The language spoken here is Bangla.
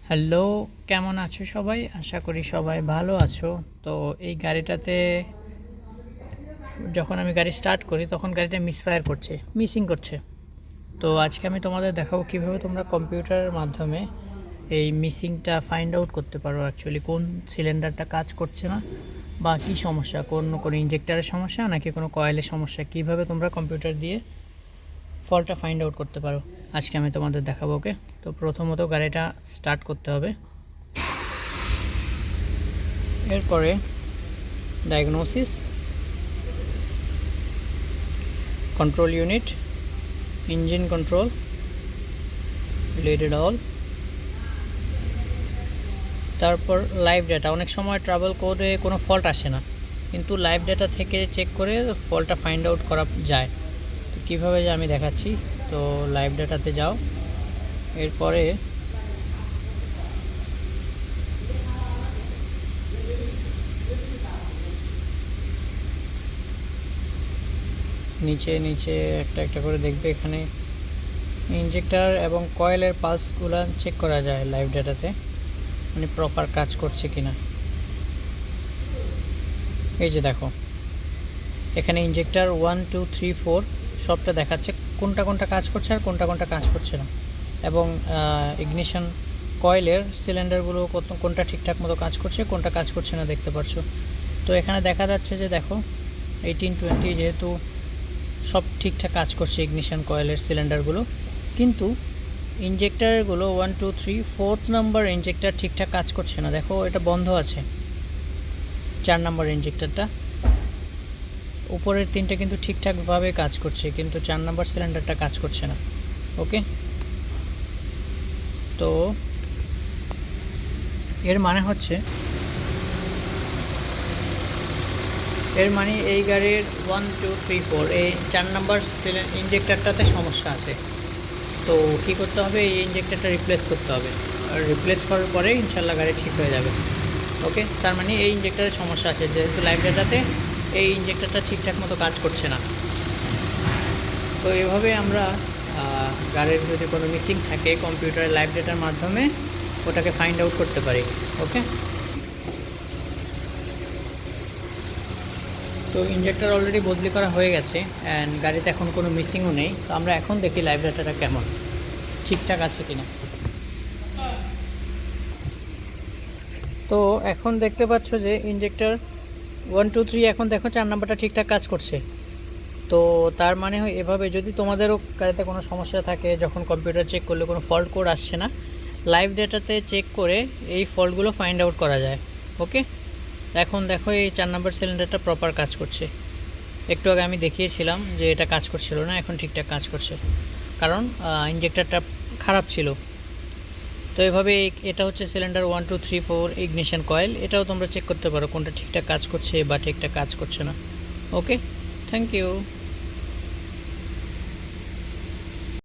হ্যালো, কেমন আছো সবাই? আশা করি সবাই ভালো আছো। তো এই গাড়িটাতে যখন আমি গাড়ি স্টার্ট করি তখন গাড়িটা মিসফায়ার করছে, মিসিং করছে। তো আজকে আমি তোমাদের দেখাবো কীভাবে তোমরা কম্পিউটারের মাধ্যমে এই মিসিংটা ফাইন্ড আউট করতে পারো, অ্যাকচুয়ালি কোন সিলিন্ডারটা কাজ করছে না বা কী সমস্যা, কোনো ইঞ্জেক্টারের সমস্যা নাকি কোনো কয়েলের সমস্যা, কীভাবে তোমরা কম্পিউটার দিয়ে ফল্টটা ফাইন্ড আউট করতে পারো আজকে আমি তোমাদের দেখাবো। ওকে, তো প্রথমত গাড়িটা স্টার্ট করতে হবে। এরপরে diagnosis, control unit, engine control, related all, তারপর লাইভ ডাটা। অনেক সময় ট্রাভেল কোডে কোনো ফল্ট আসে না, কিন্তু লাইভ ডাটা থেকে চেক করে ফল্টটা ফাইন্ড আউট করা যায়। তো কীভাবে যে আমি দেখাচ্ছি। তো লাইভ ডাটাতে যাও, এরপরে নিচে নিচে একটা একটা করে দেখবে, এখানে ইঞ্জেক্টর এবং কয়েলের পালসগুলো চেক করা যায় লাইভ ডাটাতে, মানে প্রপার কাজ করছে কিনা। এই যে দেখো, এখানে ইঞ্জেক্টর 1 2 3 4 সবটা দেখাচ্ছে কোনটা কোনটা কাজ করছে আর কোনটা কোনটা কাজ করছে না, এবং ইগনিশন কয়েলের সিলিন্ডারগুলো কোনটা ঠিকঠাক মতো কাজ করছে, কোনটা কাজ করছে না দেখতে পাচ্ছ। তো এখানে দেখা যাচ্ছে যে দেখো 1820 যেহেতু সব ঠিকঠাক কাজ করছে ইগনিশন কয়েলের সিলিন্ডারগুলো, কিন্তু ইঞ্জেক্টারগুলো 1 2 3 4th নাম্বার ইঞ্জেক্টর ঠিকঠাক কাজ করছে না। দেখো এটা বন্ধ আছে, 4 নাম্বার ইঞ্জেক্টরটা। উপরের তিনটে কিন্তু ঠিকঠাকভাবে কাজ করছে, কিন্তু 4 নাম্বার সিলিন্ডারটা কাজ করছে না। ওকে, তো এর মানে হচ্ছে এই গাড়ির 1 2 3 4 এই 4 নাম্বার ইঞ্জেক্টরটাতে সমস্যা আছে। তো কী করতে হবে, এই ইঞ্জেক্টরটা রিপ্লেস করতে হবে, আর রিপ্লেস করার পরে ইনশাল্লাহ গাড়ি ঠিক হয়ে যাবে। ওকে, তার মানে এই ইঞ্জেক্টরের সমস্যা আছে, যেহেতু লাইভ ডাটাতে এই ইঞ্জেক্টরটা ঠিকঠাক মতো কাজ করছে না। তো এভাবে আমরা গাড়ির যদি কোনো মিসিং থাকে কম্পিউটারের লাইভ ডাটার মাধ্যমে ওটাকে ফাইন্ড আউট করতে পারি। ওকে, তো ইঞ্জেক্টর অলরেডি বদলি করা হয়ে গেছে অ্যান্ড গাড়িতে এখন কোনো মিসিংও নেই। তো আমরা এখন দেখি লাইভ ডাটাটা কেমন ঠিকঠাক আছে কিনা। তো এখন দেখতে পাচ্ছ যে ইঞ্জেক্টর 1 2 3 এখন দেখো 4 নাম্বারটা ঠিকঠাক কাজ করছে। তো তার মানে এভাবে যদি তোমাদেরও গাড়িতে কোনো সমস্যা থাকে, যখন কম্পিউটার চেক করলে কোনো ফল্ট কোড আসছে না, লাইভ ডাটাতে চেক করে এই ফল্টগুলো ফাইন্ড আউট করা যায়। ওকে, এখন দেখো এই 4 নাম্বার সিলিন্ডারটা প্রপার কাজ করছে। একটু আগে আমি দেখিয়েছিলাম যে এটা কাজ করছিল না, এখন ঠিকঠাক কাজ করছে, কারণ ইঞ্জেক্টরটা খারাপ ছিল। তো এভাবে এটা হচ্ছে সিলিন্ডার 1 2 3 4 ইগনিশন কয়েল। এটাও তোমরা চেক করতে পারো কোনটা ঠিকঠাক কাজ করছে বা ঠিকঠাক কাজ করছে না। ওকে, থ্যাংক ইউ।